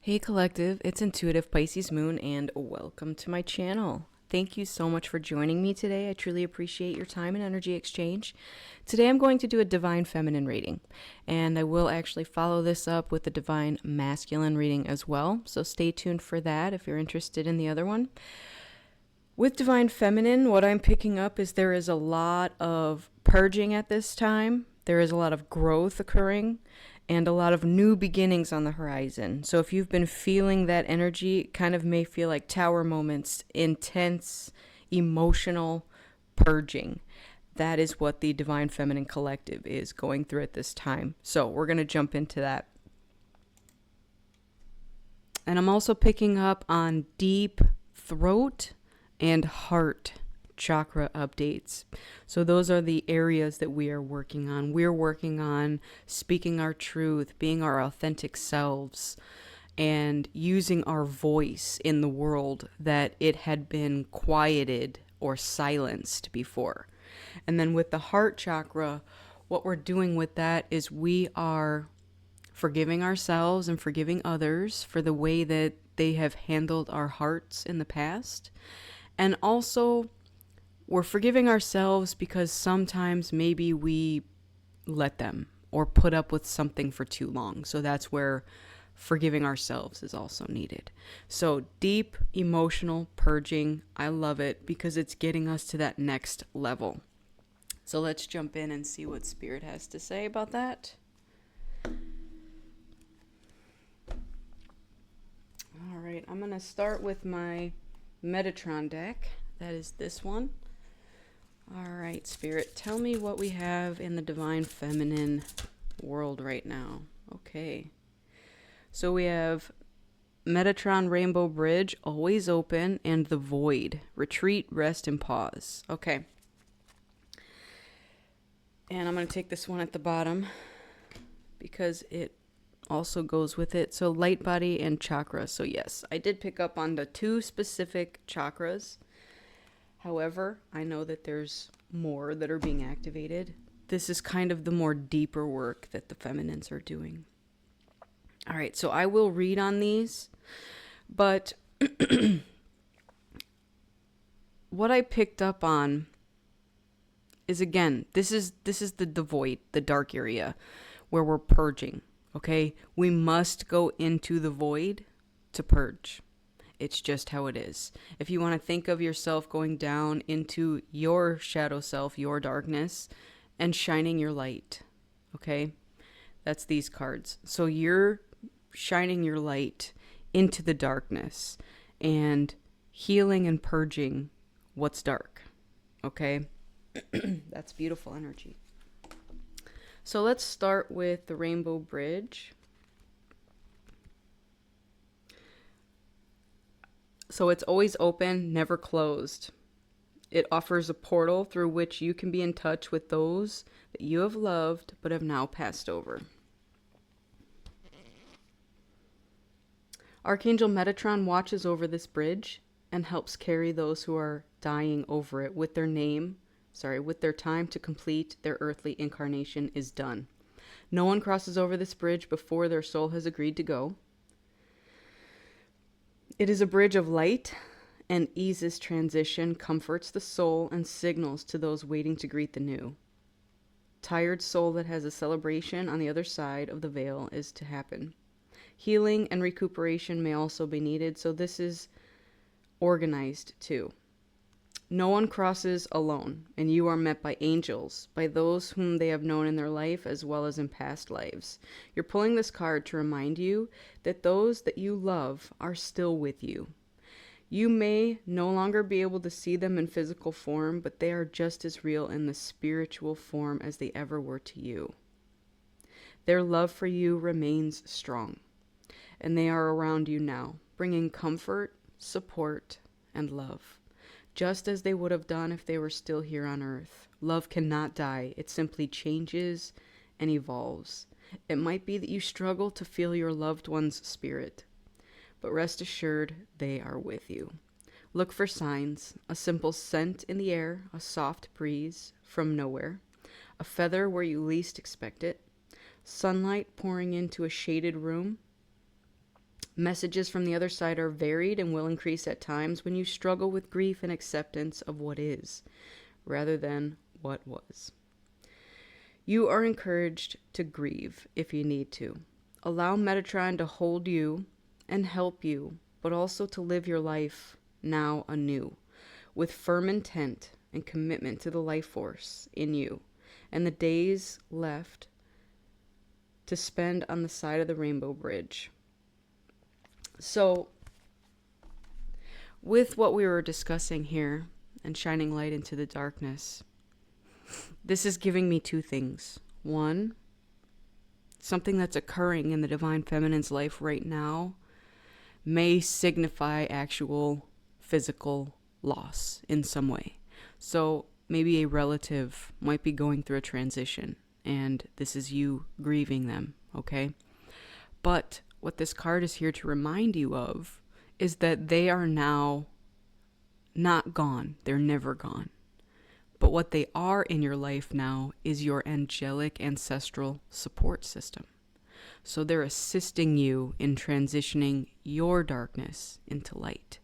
Hey Collective, it's Intuitive Pisces Moon and welcome to my channel. Thank you so much for joining me today. I truly appreciate your time and energy exchange. Today I'm going to do a Divine Feminine reading, and I will actually follow this up with a Divine Masculine reading as well, so stay tuned for that if you're interested in the other one. With Divine Feminine, what I'm picking up is there is a lot of purging at this time. There is a lot of growth occurring and a lot of new beginnings on the horizon. So if you've been feeling that energy, it kind of may feel like tower moments, intense, emotional purging. That is what the Divine Feminine Collective is going through at this time. So we're going to jump into that. And I'm also picking up on deep throat and heart chakra updates. So those are the areas that we are working on. We're working on speaking our truth, being our authentic selves, and using our voice in the world that it had been quieted or silenced before. And then with the heart chakra, what we're doing with that is we are forgiving ourselves and forgiving others for the way that they have handled our hearts in the past. And also, we're forgiving ourselves because sometimes maybe we let them or put up with something for too long. So that's where forgiving ourselves is also needed. So deep emotional purging, I love it because it's getting us to that next level. So let's jump in and see what Spirit has to say about that. All right, I'm going to start with my Metatron deck. That is this one. All right, Spirit, tell me what we have in the Divine Feminine world right now. Okay. So we have Metatron Rainbow Bridge, always open, and the Void. Retreat, rest, and pause. Okay. And I'm going to take this one at the bottom because it also goes with it. So light body and chakra. So yes, I did pick up on the two specific chakras. However, I know that there's more that are being activated. This is kind of the more deeper work that the feminines are doing. All right, so I will read on these, but what I picked up on is, again, this is the void, the dark area where we're purging. Okay, we must go into the void to purge. It's just how it is. If you want to think of yourself going down into your shadow self, your darkness, and shining your light, okay? That's these cards. So you're shining your light into the darkness and healing and purging what's dark, okay? That's beautiful energy. So let's start with the Rainbow Bridge. So it's always open, never closed. It offers a portal through which you can be in touch with those that you have loved but have now passed over. Archangel Metatron watches over this bridge and helps carry those who are dying over it with their time to complete their earthly incarnation is done. No one crosses over this bridge before their soul has agreed to go. It is a bridge of light and eases transition, comforts the soul, and signals to those waiting to greet the new. Tired soul that has a celebration on the other side of the veil is to happen. Healing and recuperation may also be needed, so this is organized too. No one crosses alone, and you are met by angels, by those whom they have known in their life as well as in past lives. You're pulling this card to remind you that those that you love are still with you. You may no longer be able to see them in physical form, but they are just as real in the spiritual form as they ever were to you. Their love for you remains strong, and they are around you now, bringing comfort, support, and love. Just as they would have done if they were still here on earth. Love cannot die. It simply changes and evolves. It might be that you struggle to feel your loved one's spirit, but rest assured they are with you. Look for signs, a simple scent in the air, a soft breeze from nowhere, a feather where you least expect it, sunlight pouring into a shaded room, Messages from the other side are varied and will increase at times when you struggle with grief and acceptance of what is, rather than what was. You are encouraged to grieve if you need to. Allow Metatron to hold you and help you, but also to live your life now anew, with firm intent and commitment to the life force in you, and the days left to spend on the side of the rainbow bridge. So, with what we were discussing here and shining light into the darkness, this is giving me two things. One, something that's occurring in the Divine Feminine's life right now may signify actual physical loss in some way. So maybe a relative might be going through a transition, and this is you grieving them, okay? But what this card is here to remind you of is that they are now not gone. They're never gone. But what they are in your life now is your angelic ancestral support system. So they're assisting you in transitioning your darkness into light.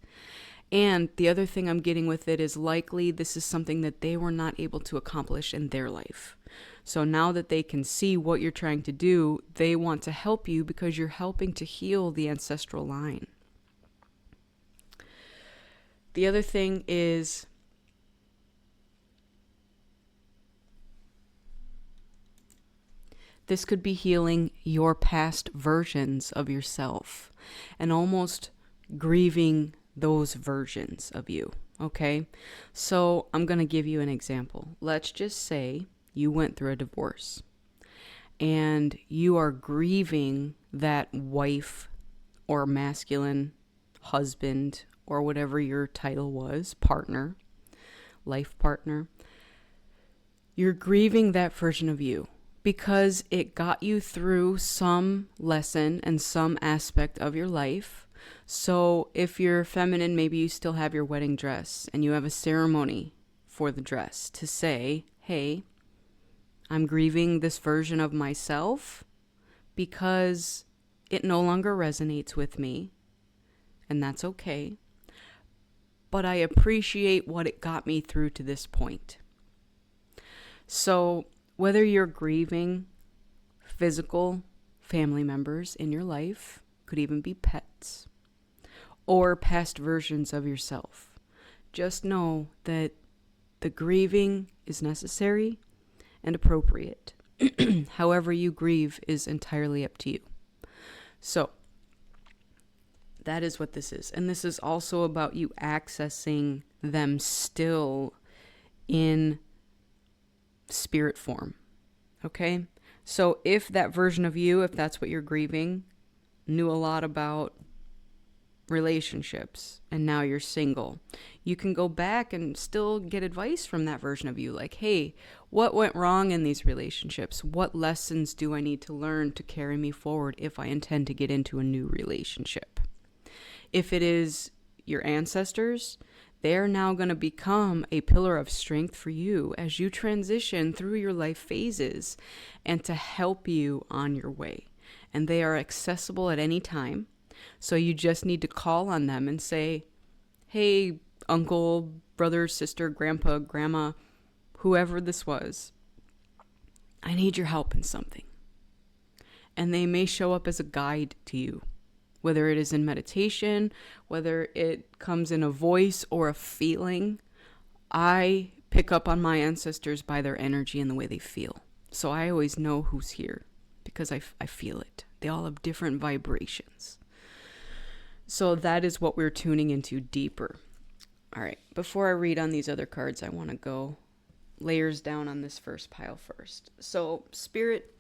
And the other thing I'm getting with it is likely this is something that they were not able to accomplish in their life. So now that they can see what you're trying to do, they want to help you because you're helping to heal the ancestral line. The other thing is this could be healing your past versions of yourself and almost grieving those versions of you, okay? So I'm going to give you an example. Let's just say you went through a divorce and you are grieving that wife or masculine husband or whatever your title was, partner, life partner. You're grieving that version of you because it got you through some lesson and some aspect of your life. So if you're feminine, maybe you still have your wedding dress and you have a ceremony for the dress to say, hey, I'm grieving this version of myself because it no longer resonates with me, and that's okay. But I appreciate what it got me through to this point. So whether you're grieving physical family members in your life, could even be pets, or past versions of yourself, just know that the grieving is necessary and appropriate. However you grieve is entirely up to you. So that is what this is. And this is also about you accessing them still in spirit form. Okay? So if that version of you, if that's what you're grieving, knew a lot about relationships and now you're single, you can go back and still get advice from that version of you. Like, hey, what went wrong in these relationships? What lessons do I need to learn to carry me forward if I intend to get into a new relationship? If it is your ancestors, they're now going to become a pillar of strength for you as you transition through your life phases and to help you on your way. And they are accessible at any time. So you just need to call on them and say, hey, uncle, brother, sister, grandpa, grandma, whoever this was, I need your help in something. And they may show up as a guide to you, whether it is in meditation, whether it comes in a voice or a feeling. I pick up on my ancestors by their energy and the way they feel. So I always know who's here because I feel it. They all have different vibrations. So that is what we're tuning into deeper. All right, before I read on these other cards, I want to go layers down on this first pile first. So, Spirit,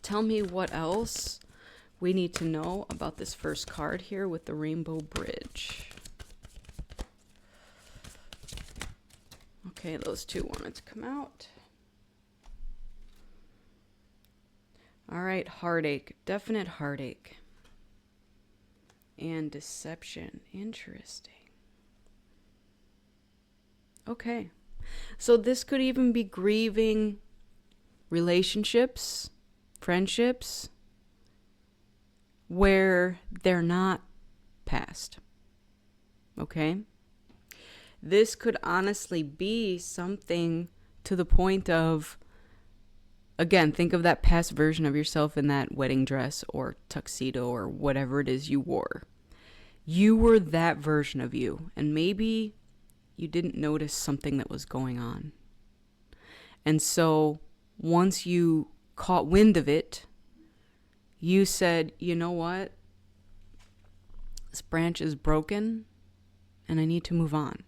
tell me what else we need to know about this first card here with the Rainbow Bridge. Okay, those two wanted to come out. All right, heartache, definite heartache. And deception, interesting. Okay, so this could even be grieving relationships, friendships, where they're not past. Okay? This could honestly be something to the point of, again, think of that past version of yourself in that wedding dress or tuxedo or whatever it is you wore. You were that version of you, and maybe you didn't notice something that was going on. And so once you caught wind of it, you said, you know what? This branch is broken and I need to move on.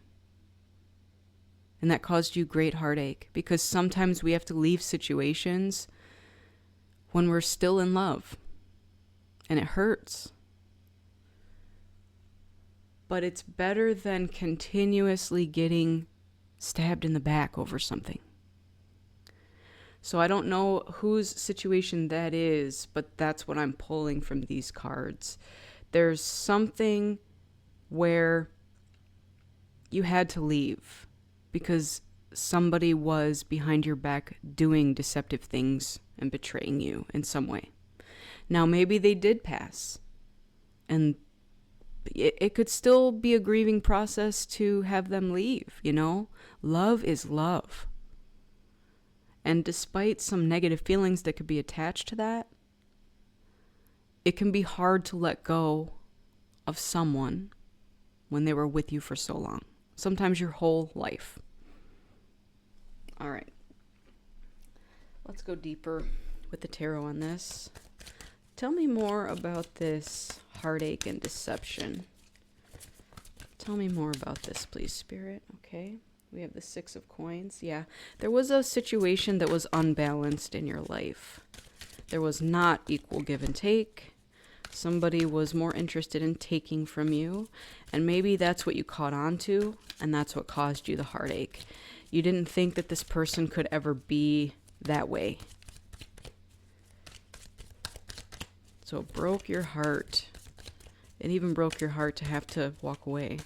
And that caused you great heartache, because sometimes we have to leave situations when we're still in love, and it hurts. But it's better than continuously getting stabbed in the back over something. So I don't know whose situation that is, but that's what I'm pulling from these cards. There's something where you had to leave because somebody was behind your back doing deceptive things and betraying you in some way. Now, maybe they did pass, and it could still be a grieving process to have them leave, you know? Love is love. And despite some negative feelings that could be attached to that, it can be hard to let go of someone when they were with you for so long. Sometimes your whole life. All right. Let's go deeper with the tarot on this. Tell me more about this heartache and deception. Tell me more about this, please, Spirit. Okay. We have the 6 of Coins. Yeah. There was a situation that was unbalanced in your life. There was not equal give and take. Somebody was more interested in taking from you, and maybe that's what you caught on to, and that's what caused you the heartache. You didn't think that this person could ever be that way. So it broke your heart. It even broke your heart to have to walk away.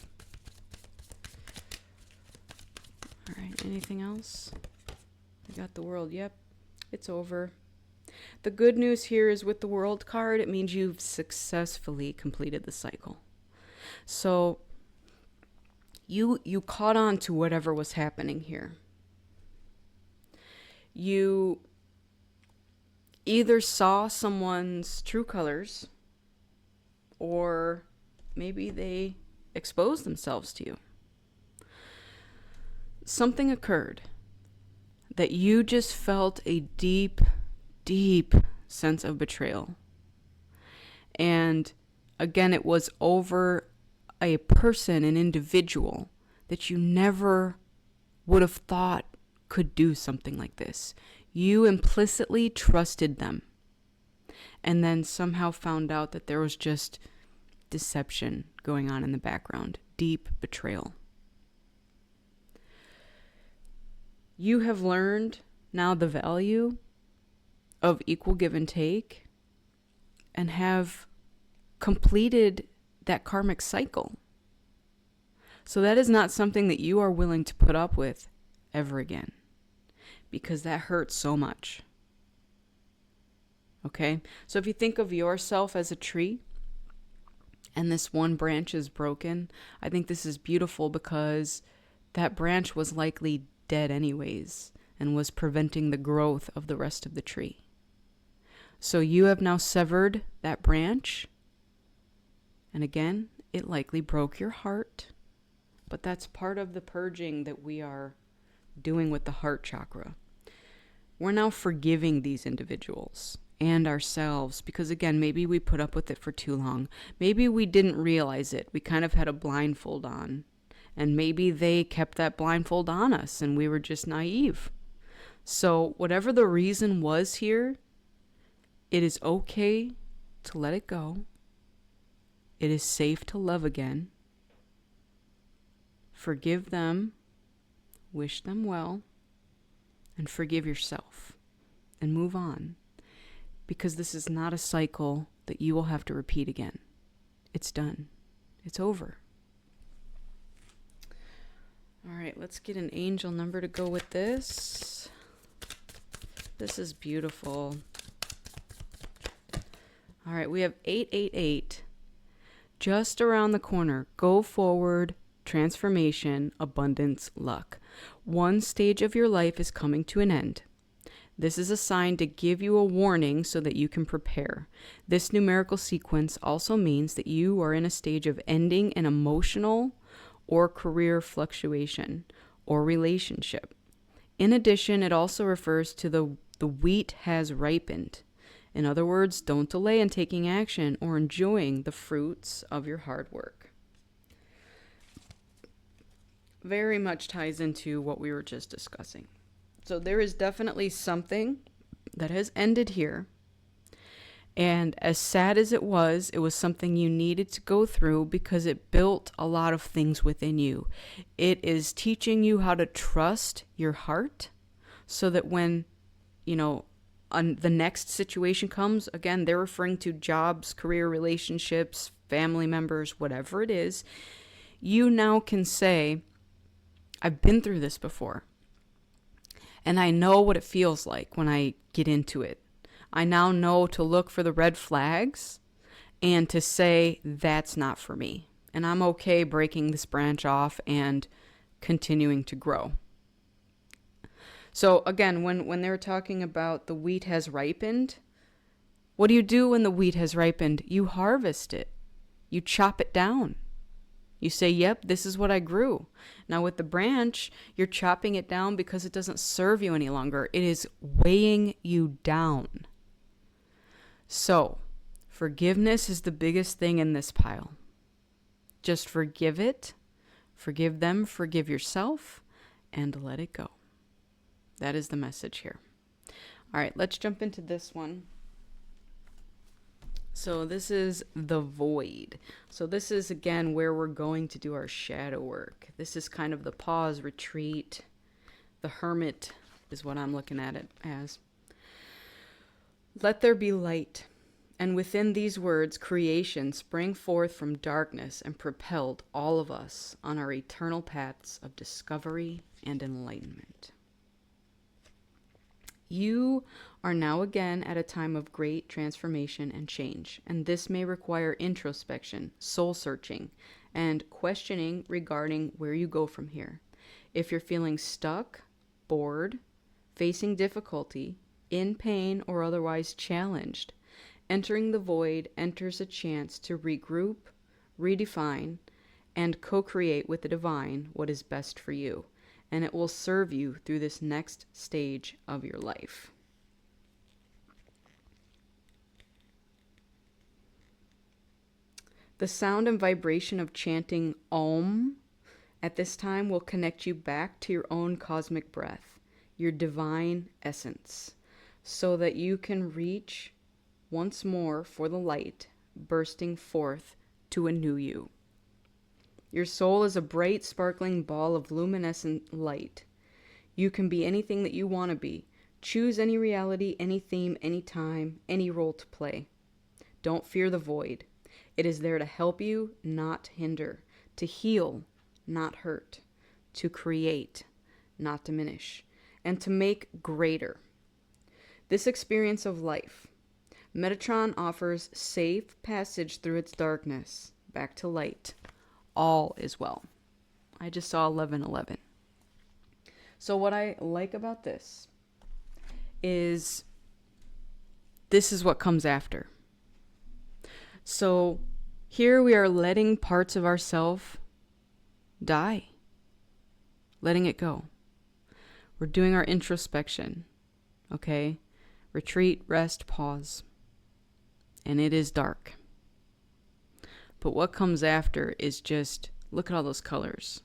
All right, anything else? I got the World. Yep, it's over. The good news here is with the World card, it means you've successfully completed the cycle. So you caught on to whatever was happening here. You either saw someone's true colors, or maybe they exposed themselves to you. Something occurred that you just felt a deep sense of betrayal. And again, it was over a person, an individual that you never would have thought could do something like this. You implicitly trusted them, and then somehow found out that there was just deception going on in the background, deep betrayal. You have learned now the value of equal give and take, and have completed that karmic cycle. So that is not something that you are willing to put up with ever again, because that hurts so much. Okay? So if you think of yourself as a tree, and this one branch is broken, I think this is beautiful, because that branch was likely dead anyways, and was preventing the growth of the rest of the tree. So you have now severed that branch. And again, it likely broke your heart. But that's part of the purging that we are doing with the heart chakra. We're now forgiving these individuals and ourselves, because again, maybe we put up with it for too long. Maybe we didn't realize it. We kind of had a blindfold on. And maybe they kept that blindfold on us and we were just naive. So whatever the reason was here, it is okay to let it go. It is safe to love again. Forgive them, wish them well, and forgive yourself, and move on. Because this is not a cycle that you will have to repeat again. It's done. It's over. All right, let's get an angel number to go with this. This is beautiful. All right, we have 888 just around the corner. Go forward, transformation, abundance, luck. One stage of your life is coming to an end. This is a sign to give you a warning so that you can prepare. This numerical sequence also means that you are in a stage of ending an emotional or career fluctuation or relationship. In addition, it also refers to the wheat has ripened. In other words, don't delay in taking action or enjoying the fruits of your hard work. Very much ties into what we were just discussing. So there is definitely something that has ended here. And as sad as it was something you needed to go through because it built a lot of things within you. It is teaching you how to trust your heart so that when, the next situation comes, again, they're referring to jobs, career, relationships, family members, whatever it is, you now can say, I've been through this before. And I know what it feels like when I get into it. I now know to look for the red flags and to say, that's not for me. And I'm okay breaking this branch off and continuing to grow. So again, when they're talking about the wheat has ripened, what do you do when the wheat has ripened? You harvest it. You chop it down. You say, yep, this is what I grew. Now with the branch, you're chopping it down because it doesn't serve you any longer. It is weighing you down. So, forgiveness is the biggest thing in this pile. Just forgive it, forgive them, forgive yourself, and let it go. That is the message here. All right, let's jump into this one. So this is the void. So this is, again, where we're going to do our shadow work. This is kind of the pause, retreat. The hermit is what I'm looking at it as. Let there be light. And within these words, creation sprang forth from darkness and propelled all of us on our eternal paths of discovery and enlightenment. You are now again at a time of great transformation and change, and this may require introspection, soul searching, and questioning regarding where you go from here. If you're feeling stuck, bored, facing difficulty, in pain, or otherwise challenged, entering the void enters a chance to regroup, redefine, and co-create with the divine what is best for you, and it will serve you through this next stage of your life. The sound and vibration of chanting Om at this time will connect you back to your own cosmic breath, your divine essence, so that you can reach once more for the light bursting forth to a new you. Your soul is a bright, sparkling ball of luminescent light. You can be anything that you want to be. Choose any reality, any theme, any time, any role to play. Don't fear the void. It is there to help you, not hinder, to heal, not hurt, to create, not diminish, and to make greater. This experience of life, Metatron offers safe passage through its darkness, back to light. All is well. I just saw 1111. So what I like about this is what comes after. So here we are letting parts of ourselves die. Letting it go. We're doing our introspection. Okay? Retreat, rest, pause. And it is dark. But what comes after is just, look at all those colors.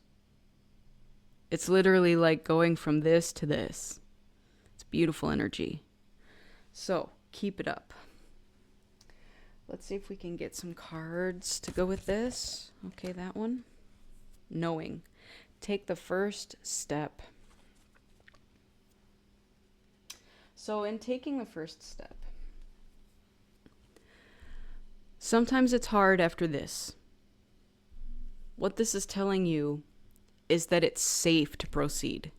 It's literally like going from this to this. It's beautiful energy. So, keep it up. Let's see if we can get some cards to go with this. Okay, that one. Knowing. Take the first step. So, in taking the first step, sometimes it's hard after this. What this is telling you is that it's safe to proceed.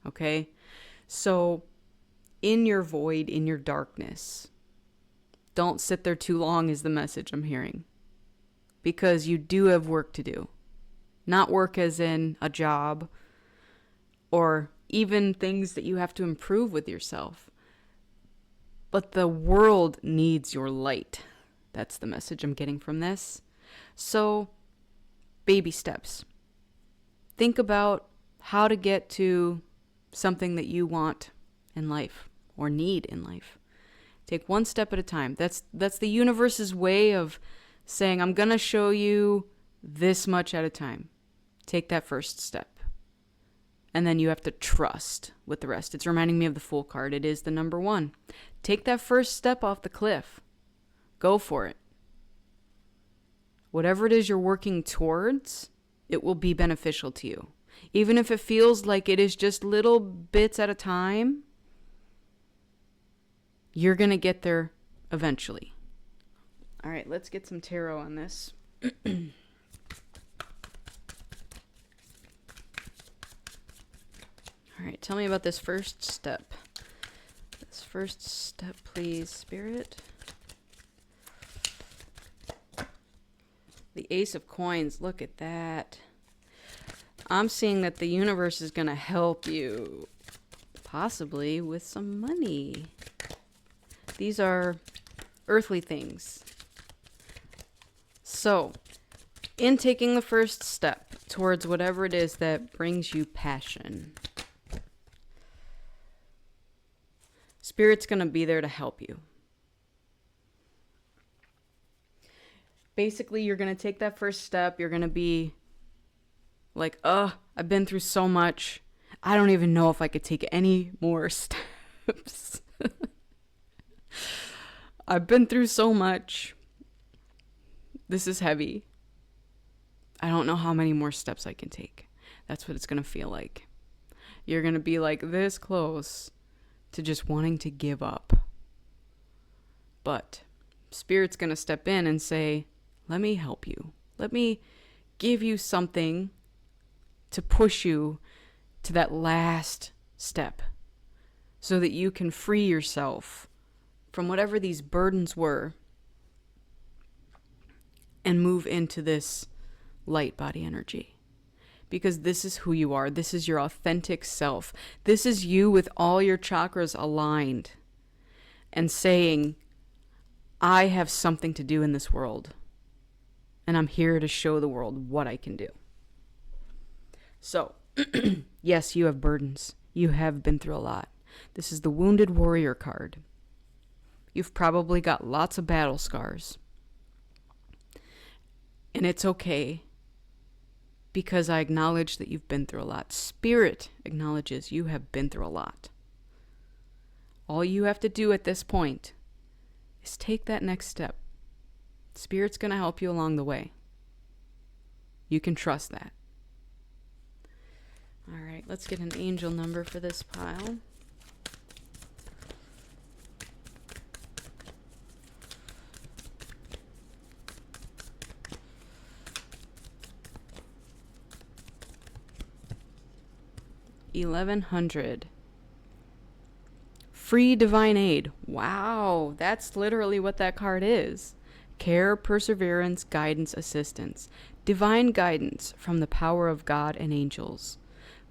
Okay? So, in your void, in your darkness, don't sit there too long is the message I'm hearing. Because you do have work to do. Not work as in a job or even things that you have to improve with yourself. But the world needs your light. That's the message I'm getting from this. So, baby steps. Think about how to get to something that you want in life or need in life. Take one step at a time. That's the universe's way of saying, I'm going to show you this much at a time. Take that first step. And then you have to trust with the rest. It's reminding me of the Fool card. It is the number 1. Take that first step off the cliff. Go for it. Whatever it is you're working towards, it will be beneficial to you. Even if it feels like it is just little bits at a time, you're going to get there eventually. All right, let's get some tarot on this. All right, tell me about this first step. This first step, please, Spirit. The Ace of Coins, look at that. I'm seeing that the universe is going to help you, possibly with some money. These are earthly things. So, in taking the first step towards whatever it is that brings you passion, Spirit's going to be there to help you. Basically, you're going to take that first step. You're going to be like, I've been through so much. I don't even know if I could take any more steps. I've been through so much. This is heavy. I don't know how many more steps I can take. That's what it's going to feel like. You're going to be like this close to just wanting to give up. But Spirit's going to step in and say, let me help you. Let me give you something to push you to that last step so that you can free yourself from whatever these burdens were and move into this light body energy. Because this is who you are. This is your authentic self. This is you with all your chakras aligned and saying, I have something to do in this world. And I'm here to show the world what I can do. So, yes, you have burdens. You have been through a lot. This is the Wounded Warrior card. You've probably got lots of battle scars. And it's okay, because I acknowledge that you've been through a lot. Spirit acknowledges you have been through a lot. All you have to do at this point is take that next step. Spirit's going to help you along the way. You can trust that. All right, let's get an angel number for this pile. $1,100. Free divine aid. Wow, that's literally what that card is. Care, perseverance, guidance, assistance. Divine guidance from the power of God and angels.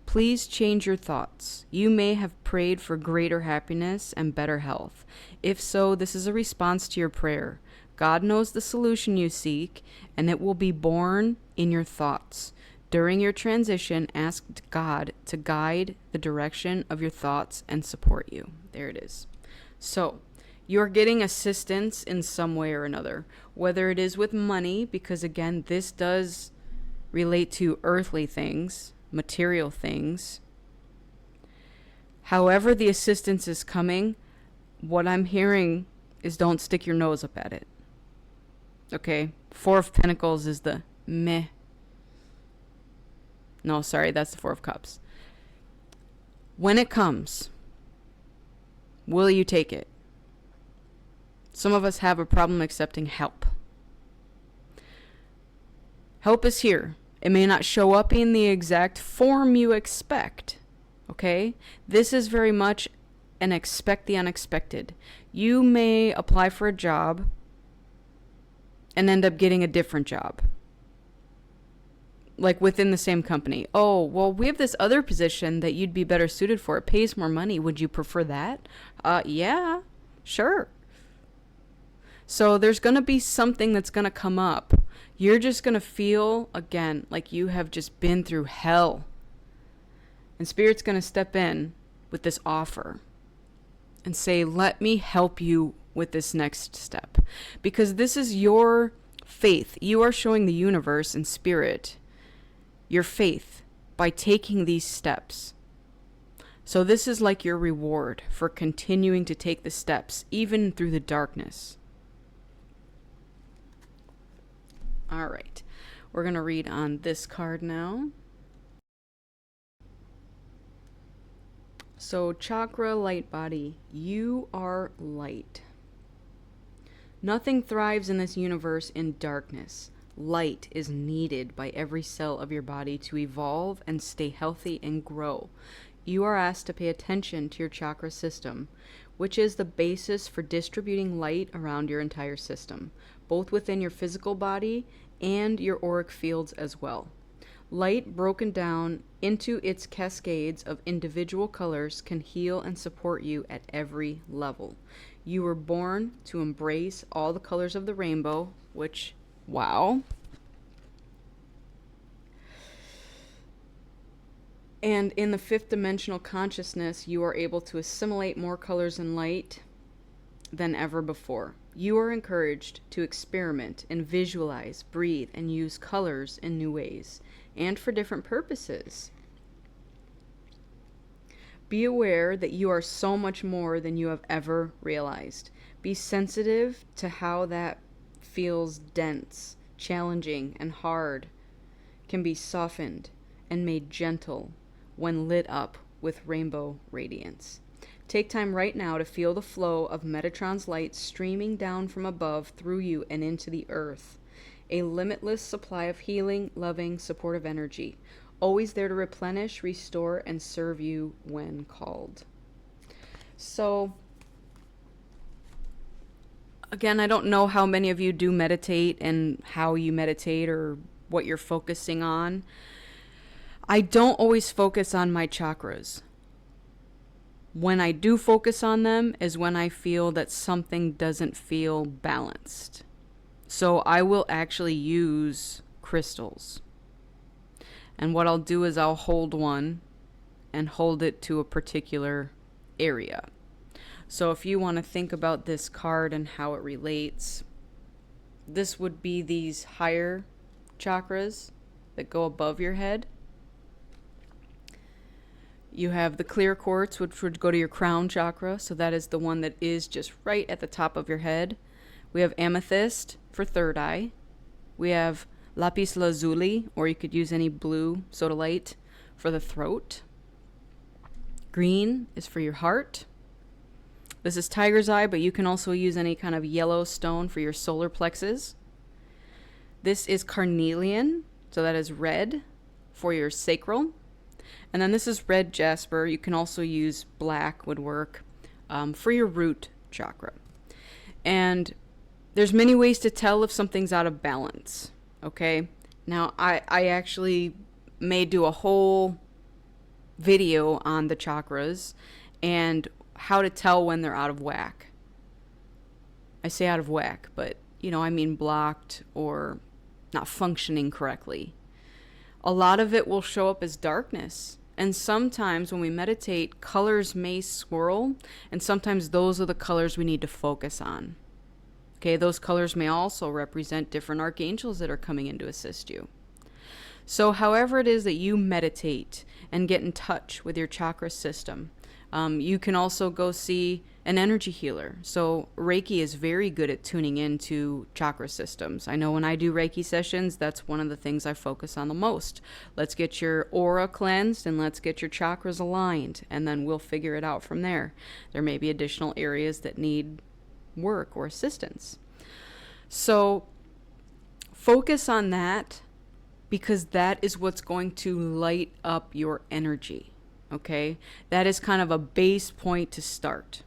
Please change your thoughts. You may have prayed for greater happiness and better health. If so, this is a response to your prayer. God knows the solution you seek, and it will be born in your thoughts. During your transition, ask God to guide the direction of your thoughts and support you. There it is. So, you're getting assistance in some way or another, whether it is with money, because again, this does relate to earthly things, material things. However the assistance is coming, what I'm hearing is don't stick your nose up at it. Okay? 4 of Pentacles is the meh. No, sorry, that's the 4 of Cups. When it comes, will you take it? Some of us have a problem accepting help. Help is here. It may not show up in the exact form you expect. Okay? This is very much and expect the unexpected. You may apply for a job and end up getting a different job, like within the same company. Oh, well, we have this other position that you'd be better suited for. It pays more money. Would you prefer that? Yeah, sure. So there's going to be something that's going to come up. You're just going to feel, again, like you have just been through hell. And Spirit's going to step in with this offer and say, let me help you with this next step. Because this is your faith. You are showing the universe and Spirit your faith by taking these steps. So this is like your reward for continuing to take the steps, even through the darkness. All right, we're going to read on this card now. So chakra, light body, you are light. Nothing thrives in this universe in darkness. Light is needed by every cell of your body to evolve and stay healthy and grow. You are asked to pay attention to your chakra system, which is the basis for distributing light around your entire system, both within your physical body and your auric fields as well. Light broken down into its cascades of individual colors can heal and support you at every level. You were born to embrace all the colors of the rainbow, which, wow. And in the fifth dimensional consciousness, you are able to assimilate more colors and light than ever before. You are encouraged to experiment and visualize, breathe, and use colors in new ways and for different purposes. Be aware that you are so much more than you have ever realized. Be sensitive to how that feels dense, challenging, and hard can be softened and made gentle when lit up with rainbow radiance. Take time right now to feel the flow of Metatron's light streaming down from above through you and into the earth. A limitless supply of healing, loving, supportive energy, always there to replenish, restore, and serve you when called. So, again, I don't know how many of you do meditate and how you meditate or what you're focusing on. I don't always focus on my chakras. When I do focus on them is when I feel that something doesn't feel balanced. So I will actually use crystals. And what I'll do is I'll hold one and hold it to a particular area. So if you want to think about this card and how it relates, this would be these higher chakras that go above your head. You have the clear quartz, which would go to your crown chakra. So that is the one that is just right at the top of your head. We have amethyst for third eye. We have lapis lazuli, or you could use any blue sodalite for the throat. Green is for your heart. This is tiger's eye, but you can also use any kind of yellow stone for your solar plexus. This is carnelian, so that is red for your sacral. And then this is red jasper. You can also use black, would work, for your root chakra. And there's many ways to tell if something's out of balance, okay? Now, I actually may do a whole video on the chakras and how to tell when they're out of whack. I say out of whack, but, I mean blocked or not functioning correctly. A lot of it will show up as darkness. And sometimes when we meditate, colors may swirl, and sometimes those are the colors we need to focus on. Okay, those colors may also represent different archangels that are coming in to assist you. So however it is that you meditate and get in touch with your chakra system, you can also go see an energy healer. So Reiki is very good at tuning into chakra systems. I know when I do Reiki sessions, that's one of the things I focus on the most. Let's get your aura cleansed and let's get your chakras aligned, and then we'll figure it out from there. There may be additional areas that need work or assistance. So focus on that, because that is what's going to light up your energy. Okay? That is kind of a base point to start.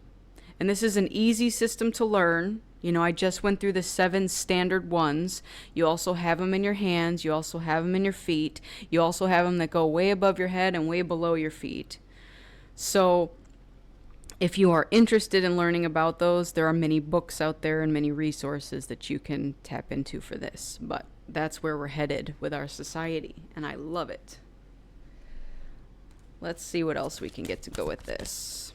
And this is an easy system to learn. You know, I just went through the 7 standard ones. You also have them in your hands. You also have them in your feet. You also have them that go way above your head and way below your feet. So if you are interested in learning about those, there are many books out there and many resources that you can tap into for this. But that's where we're headed with our society, and I love it. Let's see what else we can get to go with this.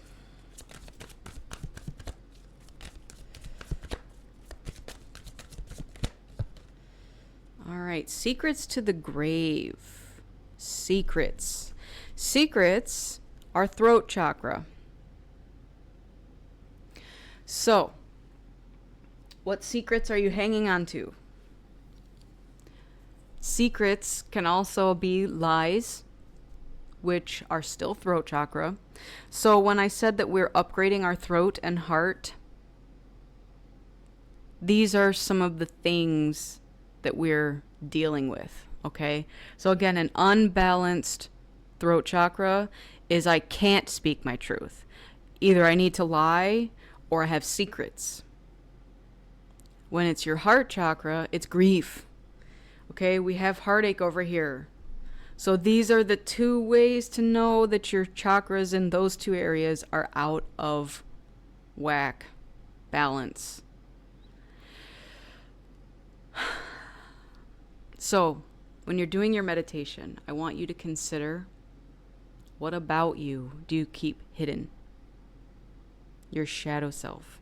All right, secrets to the grave. Secrets. Secrets are throat chakra. So, what secrets are you hanging on to? Secrets can also be lies, which are still throat chakra. So when I said that we're upgrading our throat and heart, these are some of the things that we're dealing with, okay? So again, an unbalanced throat chakra is I can't speak my truth. Either I need to lie or I have secrets. When it's your heart chakra, it's grief. Okay, we have heartache over here. So these are the 2 ways to know that your chakras in those 2 areas are out of whack, balance. So, when you're doing your meditation, I want you to consider, what about you do you keep hidden? Your shadow self.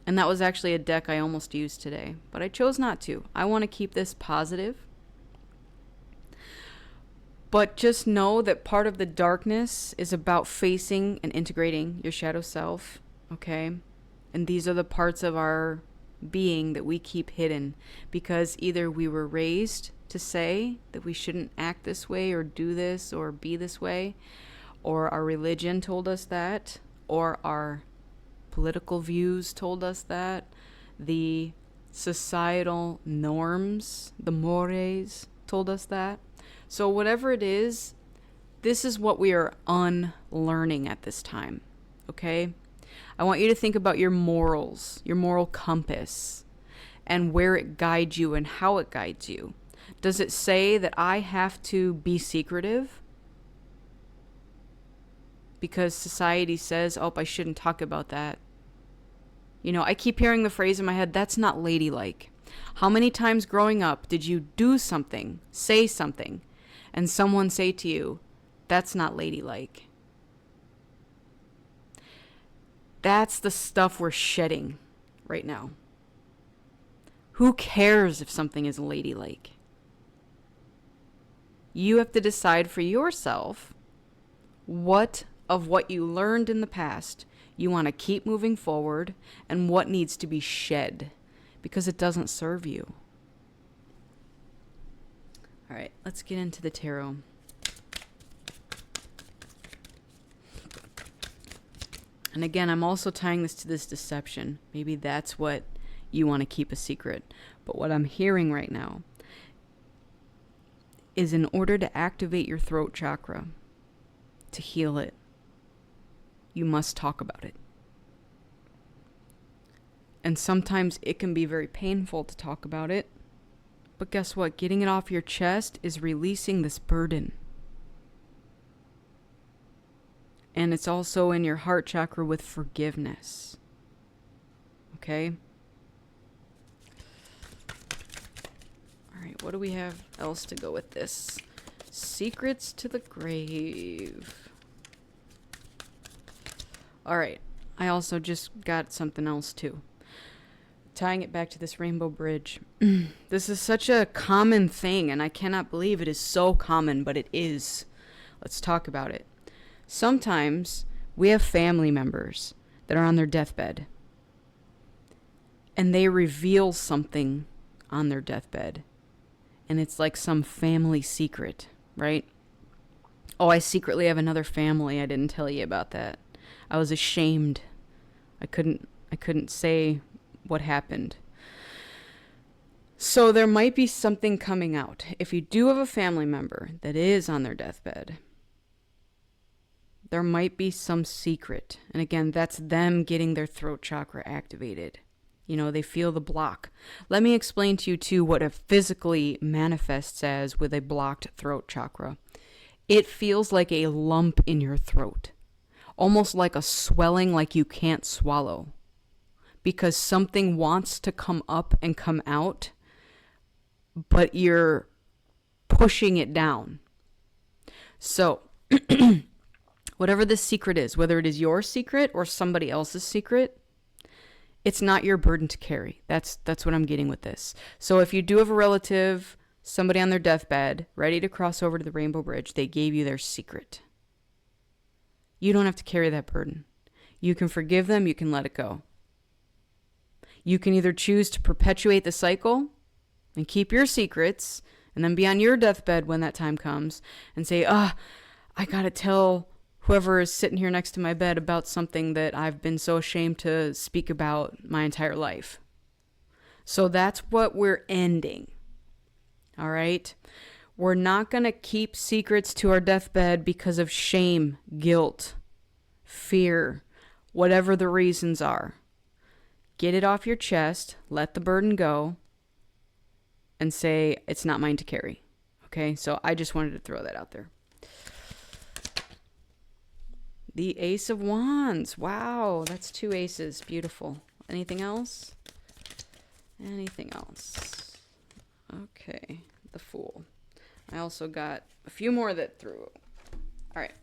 And that was actually a deck I almost used today, but I chose not to. I want to keep this positive. But just know that part of the darkness is about facing and integrating your shadow self, okay? And these are the parts of our being that we keep hidden because either we were raised to say that we shouldn't act this way or do this or be this way, or our religion told us that, or our political views told us that, the societal norms, the mores told us that. So whatever it is, this is what we are unlearning at this time, okay? I want you to think about your morals, your moral compass, and where it guides you and how it guides you. Does it say that I have to be secretive? Because society says, oh, I shouldn't talk about that. You know, I keep hearing the phrase in my head, that's not ladylike. How many times growing up did you do something, say something, and someone say to you, that's not ladylike? That's the stuff we're shedding right now. Who cares if something is ladylike? You have to decide for yourself what of what you learned in the past you want to keep moving forward and what needs to be shed because it doesn't serve you. All right, let's get into the tarot. And again, I'm also tying this to this deception. Maybe that's what you want to keep a secret. But what I'm hearing right now is in order to activate your throat chakra, to heal it, you must talk about it. And sometimes it can be very painful to talk about it. But guess what? Getting it off your chest is releasing this burden. And it's also in your heart chakra with forgiveness. Okay? All right, what do we have else to go with this? Secrets to the grave. All right, I also just got something else too. Tying it back to this rainbow bridge. This is such a common thing, and I cannot believe it is so common, but it is. Let's talk about it. Sometimes we have family members that are on their deathbed, and they reveal something on their deathbed, and it's like some family secret, right? Oh, I secretly have another family. I didn't tell you about that. I was ashamed. I couldn't say what happened. So there might be something coming out. If you do have a family member that is on their deathbed, there might be some secret. And again, that's them getting their throat chakra activated. They feel the block. Let me explain to you too what it physically manifests as with a blocked throat chakra. It feels like a lump in your throat, almost like a swelling, like you can't swallow, because something wants to come up and come out, but you're pushing it down. So, whatever this secret is, whether it is your secret or somebody else's secret, it's not your burden to carry. That's what I'm getting with this. So if you do have a relative, somebody on their deathbed, ready to cross over to the Rainbow Bridge, they gave you their secret. You don't have to carry that burden. You can forgive them, you can let it go. You can either choose to perpetuate the cycle and keep your secrets and then be on your deathbed when that time comes and say, I gotta tell whoever is sitting here next to my bed about something that I've been so ashamed to speak about my entire life. So that's what we're ending. All right? We're not going to keep secrets to our deathbed because of shame, guilt, fear, whatever the reasons are. Get it off your chest, let the burden go, and say, it's not mine to carry. Okay? So I just wanted to throw that out there. The Ace of Wands. Wow, that's 2 aces. Beautiful. Anything else? Anything else? Okay, the Fool. I also got a few more that threw. All right.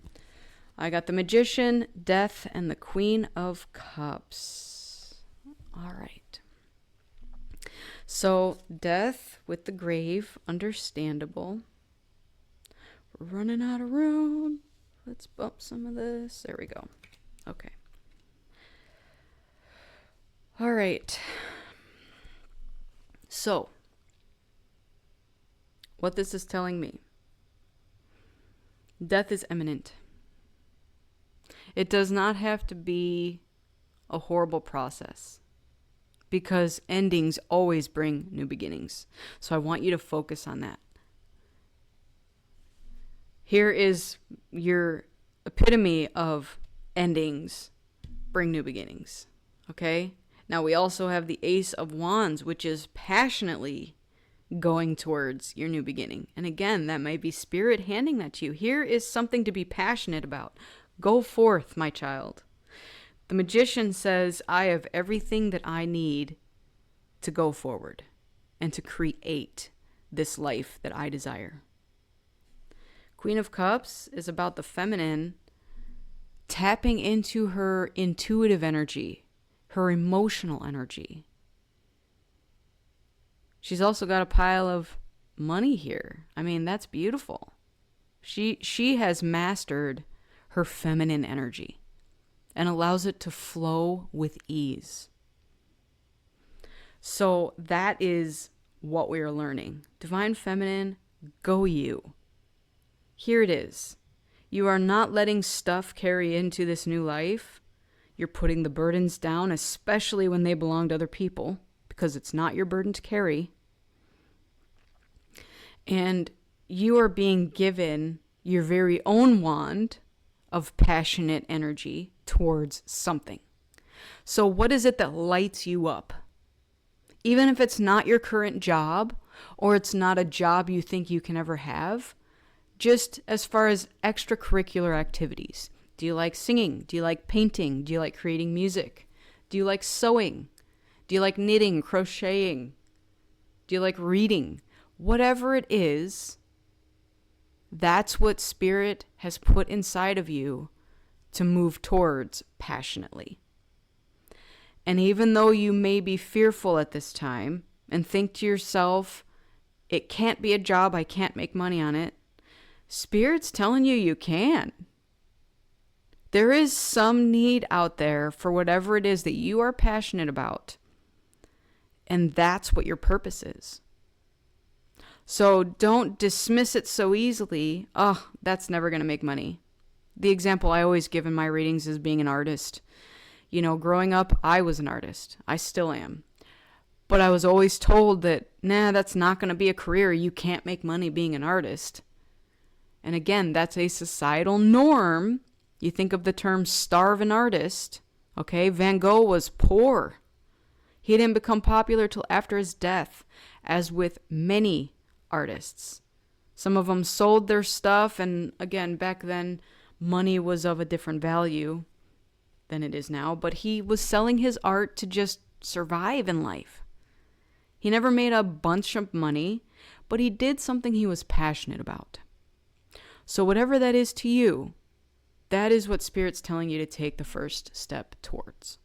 I got the Magician, Death, and the Queen of Cups. All right. So, Death with the Grave, understandable. We're running out of room. Let's bump some of this. There we go. Okay. All right. So, what this is telling me, death is imminent. It does not have to be a horrible process, because endings always bring new beginnings. So I want you to focus on that. Here is your epitome of endings bring new beginnings. Okay? Now we also have the Ace of Wands, which is passionately going towards your new beginning. And again, that might be Spirit handing that to you. Here is something to be passionate about. Go forth, my child. The Magician says, I have everything that I need to go forward and to create this life that I desire. Queen of Cups is about the feminine tapping into her intuitive energy, her emotional energy. She's also got a pile of money here. I mean, that's beautiful. She has mastered her feminine energy and allows it to flow with ease. So that is what we are learning. Divine Feminine, go you. Here it is. You are not letting stuff carry into this new life. You're putting the burdens down, especially when they belong to other people, because it's not your burden to carry. And you are being given your very own wand of passionate energy towards something. So what is it that lights you up? Even if it's not your current job, or it's not a job you think you can ever have, just as far as extracurricular activities. Do you like singing? Do you like painting? Do you like creating music? Do you like sewing? Do you like knitting, crocheting? Do you like reading? Whatever it is, that's what Spirit has put inside of you to move towards passionately. And even though you may be fearful at this time and think to yourself, it can't be a job, I can't make money on it, Spirit's telling you you can. There is some need out there for whatever it is that you are passionate about. And that's what your purpose is. So don't dismiss it so easily. Oh, that's never going to make money. The example I always give in my readings is being an artist. You know, growing up, I was an artist. I still am. But I was always told that, that's not going to be a career. You can't make money being an artist. And again, that's a societal norm You think of the term starve an artist. Okay, Van Gogh was poor. He didn't become popular till after his death, as with many artists. Some of them sold their stuff, and again, back then, money was of a different value than it is now, but he was selling his art to just survive in life. He never made a bunch of money, but he did something he was passionate about. So whatever that is to you, that is what Spirit's telling you to take the first step towards.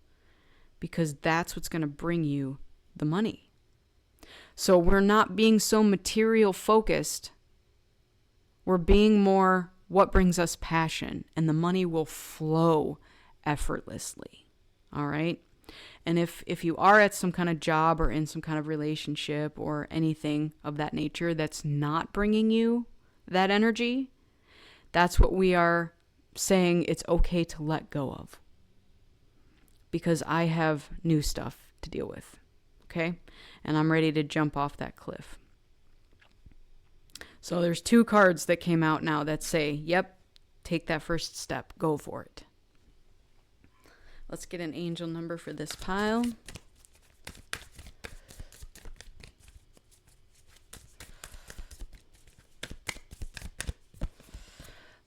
Because that's what's going to bring you the money. So we're not being so material focused. We're being more what brings us passion, and the money will flow effortlessly. All right? And if you are at some kind of job or in some kind of relationship or anything of that nature that's not bringing you that energy, that's what we are saying it's okay to let go of. Because I have new stuff to deal with. Okay? And I'm ready to jump off that cliff. So there's 2 cards that came out now that say, yep, take that first step. Go for it. Let's get an angel number for this pile.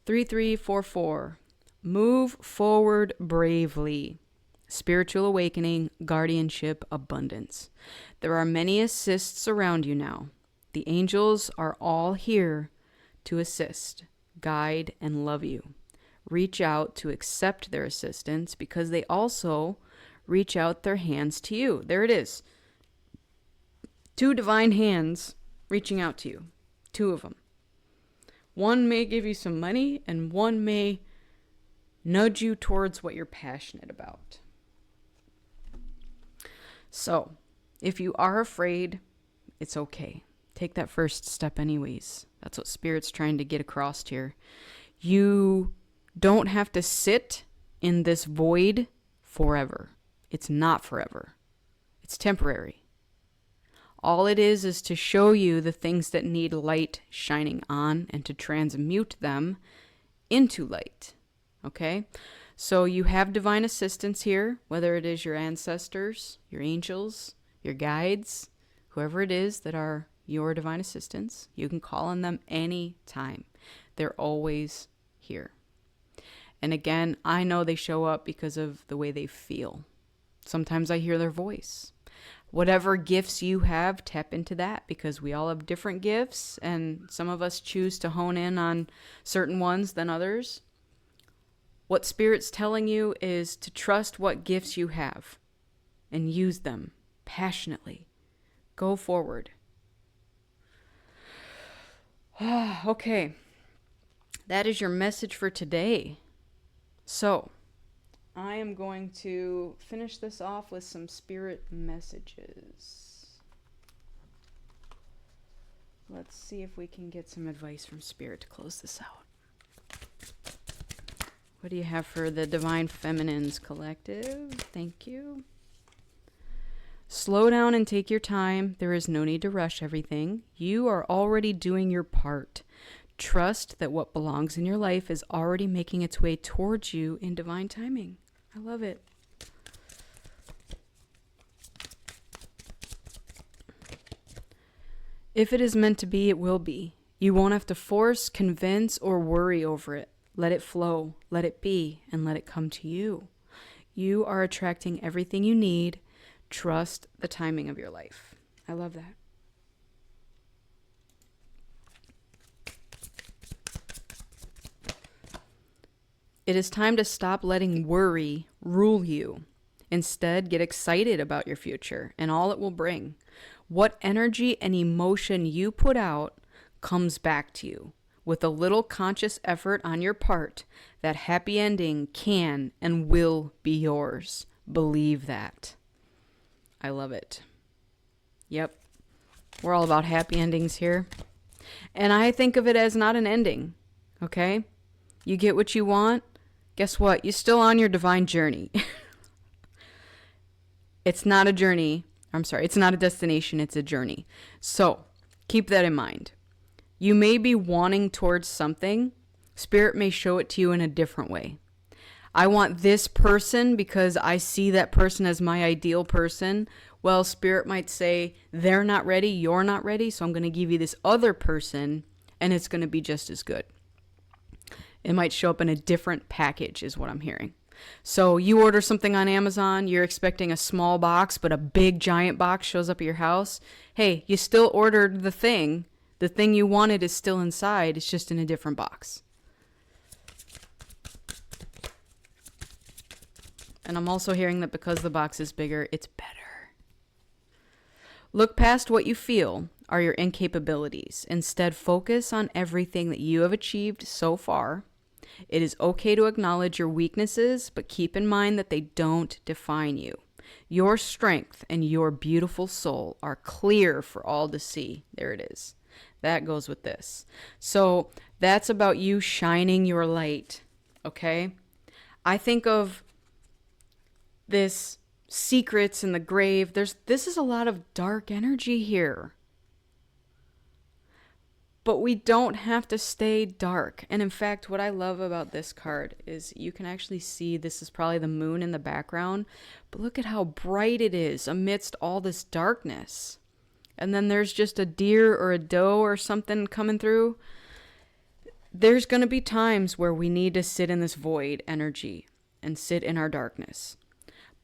Three, 3, 4, 4. Move forward bravely. Spiritual awakening, guardianship, abundance. There are many assists around you now. The angels are all here to assist, guide, and love you. Reach out to accept their assistance because they also reach out their hands to you. There it is. 2 divine hands reaching out to you. 2 of them. One may give you some money and one may nudge you towards what you're passionate about. So, if you are afraid, it's okay. Take that first step anyways. That's what Spirit's trying to get across here. You don't have to sit in this void forever. It's not forever. It's temporary. All it is to show you the things that need light shining on and to transmute them into light. Okay? So you have divine assistance here, whether it is your ancestors, your angels, your guides, whoever it is that are your divine assistants. You can call on them anytime. They're always here. And again, I know they show up because of the way they feel. Sometimes I hear their voice. Whatever gifts you have, tap into that because we all have different gifts and some of us choose to hone in on certain ones than others. What Spirit's telling you is to trust what gifts you have and use them passionately. Go forward. Okay. That is your message for today. So, I am going to finish this off with some spirit messages. Let's see if we can get some advice from Spirit to close this out. What do you have for the Divine Feminines Collective? Thank you. Slow down and take your time. There is no need to rush everything. You are already doing your part. Trust that what belongs in your life is already making its way towards you in divine timing. I love it. If it is meant to be, it will be. You won't have to force, convince, or worry over it. Let it flow, let it be, and let it come to you. You are attracting everything you need. Trust the timing of your life. I love that. It is time to stop letting worry rule you. Instead, get excited about your future and all it will bring. What energy and emotion you put out comes back to you. With a little conscious effort on your part, that happy ending can and will be yours. Believe that. I love it. Yep. We're all about happy endings here. And I think of it as not an ending. Okay? You get what you want. Guess what? You're still on your divine journey. It's not a journey. It's not a destination. It's a journey. So keep that in mind. You may be wanting towards something. Spirit may show it to you in a different way. I want this person because I see that person as my ideal person. Well, Spirit might say, they're not ready, you're not ready, so I'm going to give you this other person, and it's going to be just as good. It might show up in a different package, is what I'm hearing. So you order something on Amazon, you're expecting a small box, but a big giant box shows up at your house. Hey, you still ordered the thing. The thing you wanted is still inside. It's just in a different box. And I'm also hearing that because the box is bigger, it's better. Look past what you feel are your incapabilities. Instead, focus on everything that you have achieved so far. It is okay to acknowledge your weaknesses, but keep in mind that they don't define you. Your strength and your beautiful soul are clear for all to see. There it is. That goes with this. So that's about you shining your light, okay? I think of this secrets in the grave. This is a lot of dark energy here. But we don't have to stay dark. And in fact, what I love about this card is you can actually see this is probably the moon in the background. But look at how bright it is amidst all this darkness. And then there's just a deer or a doe or something coming through. There's going to be times where we need to sit in this void energy and sit in our darkness.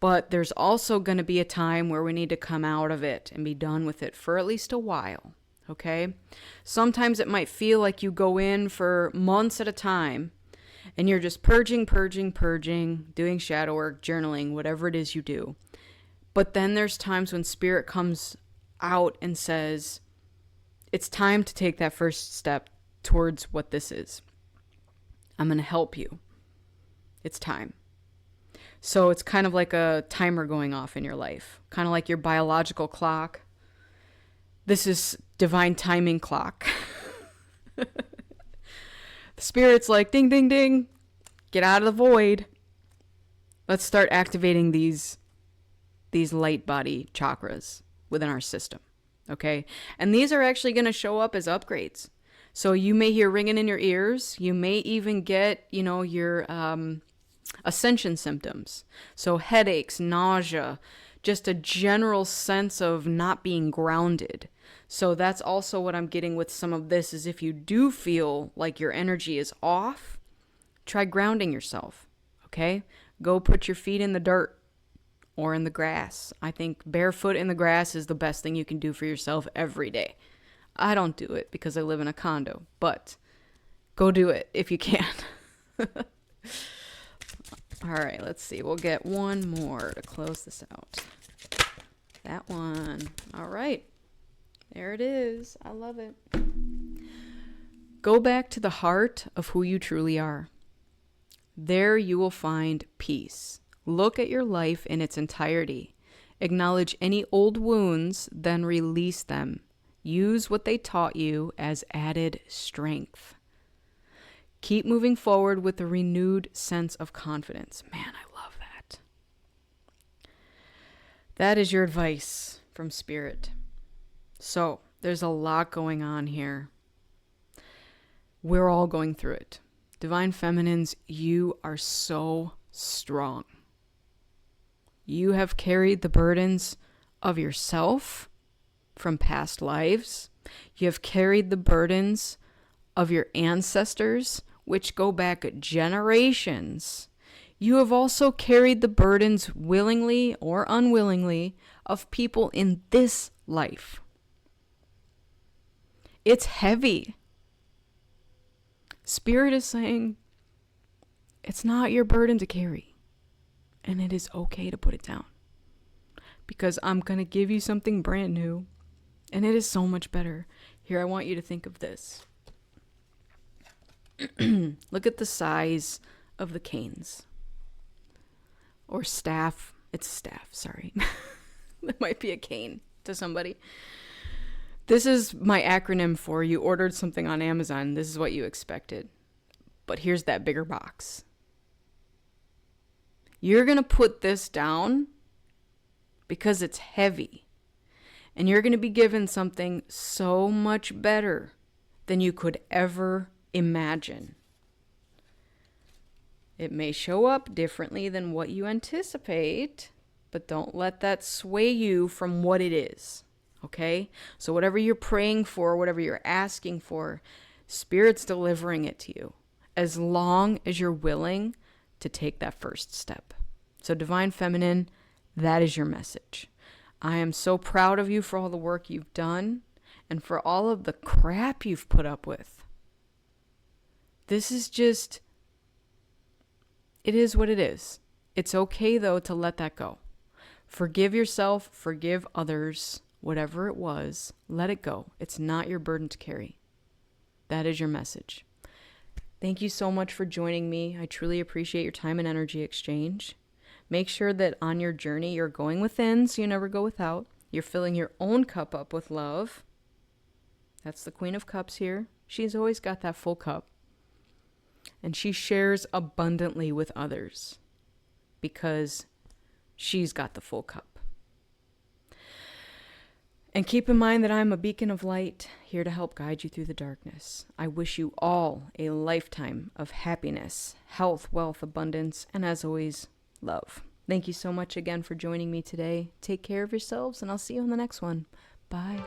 But there's also going to be a time where we need to come out of it and be done with it for at least a while. Okay? Sometimes it might feel like you go in for months at a time and you're just purging, doing shadow work, journaling, whatever it is you do. But then there's times when Spirit comes out and says, it's time to take that first step towards what this is. I'm going to help you. It's time. So it's kind of like a timer going off in your life, kind of like your biological clock. This is divine timing clock. The Spirit's like, ding, ding, ding. Get out of the void. Let's start activating these light body chakras within our system. Okay? And these are actually going to show up as upgrades. So you may hear ringing in your ears. You may even get, your ascension symptoms. So headaches, nausea, just a general sense of not being grounded. So that's also what I'm getting with some of this is if you do feel like your energy is off, try grounding yourself. Okay? Go put your feet in the dirt or in the grass. I think barefoot in the grass is the best thing you can do for yourself every day. I don't do it because I live in a condo, but go do it if you can. All right, let's see. We'll get one more to close this out. That one. All right. There it is. I love it. Go back to the heart of who you truly are. There you will find peace. Look at your life in its entirety. Acknowledge any old wounds, then release them. Use what they taught you as added strength. Keep moving forward with a renewed sense of confidence. Man, I love that. That is your advice from Spirit. So, there's a lot going on here. We're all going through it. Divine Feminines, you are so strong. You have carried the burdens of yourself from past lives. You have carried the burdens of your ancestors, which go back generations. You have also carried the burdens willingly or unwillingly of people in this life. It's heavy. Spirit is saying, it's not your burden to carry. And it is okay to put it down. Because I'm going to give you something brand new. And it is so much better. Here, I want you to think of this. Look at the size of the canes. Or staff. It's staff, sorry. That might be a cane to somebody. This is my acronym for you ordered something on Amazon. This is what you expected. But here's that bigger box. You're going to put this down because it's heavy. And you're going to be given something so much better than you could ever imagine. It may show up differently than what you anticipate, but don't let that sway you from what it is. Okay? So whatever you're praying for, whatever you're asking for, Spirit's delivering it to you, as long as you're willing to take that first step. So Divine Feminine, that is your message. I am so proud of you for all the work you've done and for all of the crap you've put up with. This is just, it is what it is. It's okay, though, to let that go. Forgive yourself, forgive others, whatever it was, let it go. It's not your burden to carry. That is your message. Thank you so much for joining me. I truly appreciate your time and energy exchange. Make sure that on your journey, you're going within so you never go without. You're filling your own cup up with love. That's the Queen of Cups here. She's always got that full cup. And she shares abundantly with others because she's got the full cup. And keep in mind that I'm a beacon of light here to help guide you through the darkness. I wish you all a lifetime of happiness, health, wealth, abundance, and as always, love. Thank you so much again for joining me today. Take care of yourselves, and I'll see you on the next one. Bye.